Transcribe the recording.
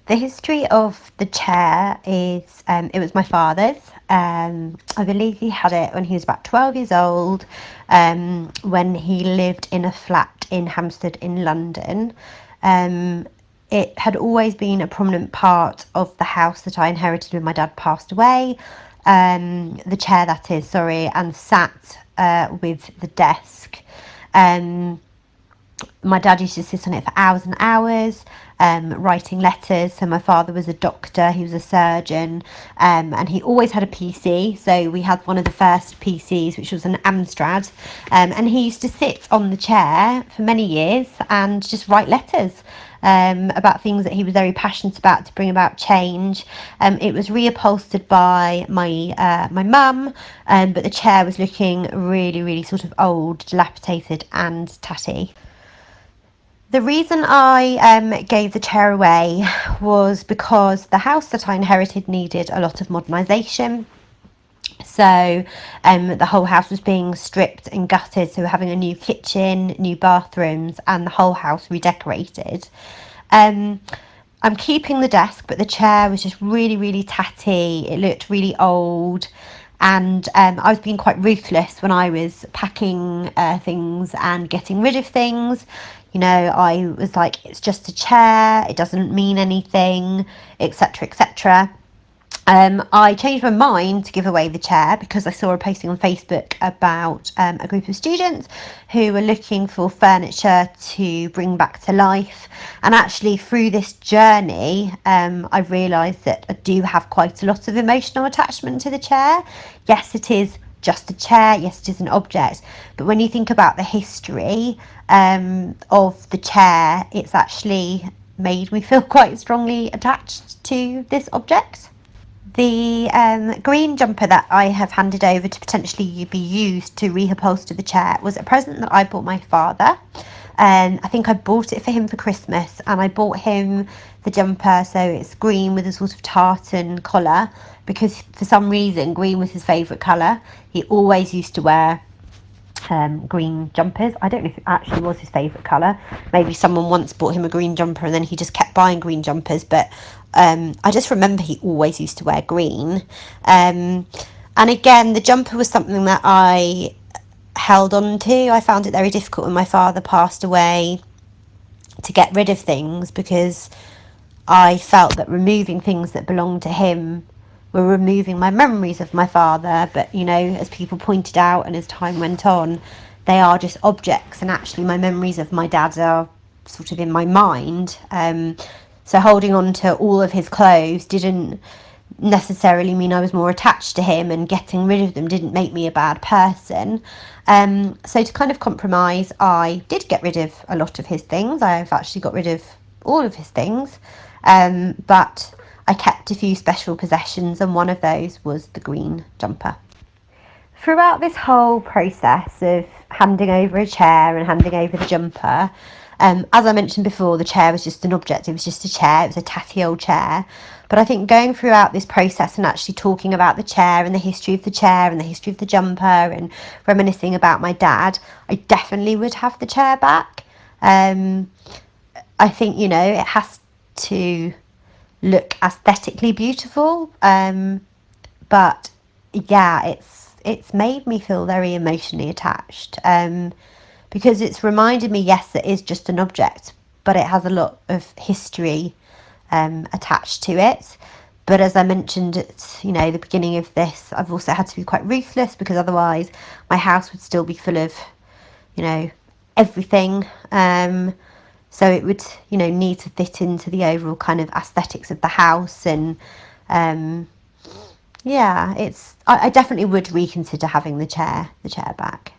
The history of the chair is it was my father's. I believe he had it when he was about 12 years old, when he lived in a flat in Hampstead in London. It had always been a prominent part of the house that I inherited when my dad passed away. The chair, that is, sorry, and sat with the desk. Um, my dad used to sit on it for hours and hours, writing letters. So my father was a doctor, he was a surgeon, and he always had a PC. So we had one of the first PCs, which was an Amstrad, and he used to sit on the chair for many years and just write letters about things that he was very passionate about to bring about change. It was reupholstered by my mum, but the chair was looking really, really sort of old, dilapidated and tatty. The reason I gave the chair away was because the house that I inherited needed a lot of modernisation. So the whole house was being stripped and gutted. So we're having a new kitchen, new bathrooms, and the whole house redecorated. Um, I'm keeping the desk, but the chair was just really, really tatty. It looked really old. And I was being quite ruthless when I was packing things and getting rid of things. You know, I was like, it's just a chair, it doesn't mean anything, etc., etc. I changed my mind to give away the chair because I saw a posting on Facebook about a group of students who were looking for furniture to bring back to life. And actually, through this journey, I've realised that I do have quite a lot of emotional attachment to the chair. Yes, it is just a chair. Yes, it is an object. But when you think about the history of the chair, it's actually made me feel quite strongly attached to this object. The green jumper that I have handed over to potentially be used to reupholster the chair was a present that I bought my father. I think I bought it for him for Christmas, and I bought him the jumper, so it's green with a sort of tartan collar, because for some reason green was his favourite colour. He always used to wear green jumpers. I don't know if it actually was his favourite colour. Maybe someone once bought him a green jumper and then he just kept buying green jumpers, but I just remember he always used to wear green. And again, the jumper was something that I held on to. I found it very difficult when my father passed away to get rid of things, because I felt that removing things that belonged to him were removing my memories of my father. But, you know, as people pointed out and as time went on, they are just objects, and actually my memories of my dad are sort of in my mind. So holding on to all of his clothes didn't necessarily mean I was more attached to him, and getting rid of them didn't make me a bad person. So to kind of compromise, I did get rid of a lot of his things. I've actually got rid of all of his things, but I kept a few special possessions, and one of those was the green jumper. Throughout this whole process of handing over a chair and handing over the jumper, as I mentioned before, the chair was just an object. It was just a chair. It was a tatty old chair. But I think going throughout this process and actually talking about the chair and the history of the chair and the history of the jumper and reminiscing about my dad, I definitely would have the chair back. I think, you know, it has to look aesthetically beautiful, but yeah, it's made me feel very emotionally attached, because it's reminded me, yes, it is just an object, but it has a lot of history attached to it. But as I mentioned at, you know, the beginning of this, I've also had to be quite ruthless, because otherwise my house would still be full of, you know, everything. So it would, you know, need to fit into the overall kind of aesthetics of the house. And yeah, I definitely would reconsider having the chair back.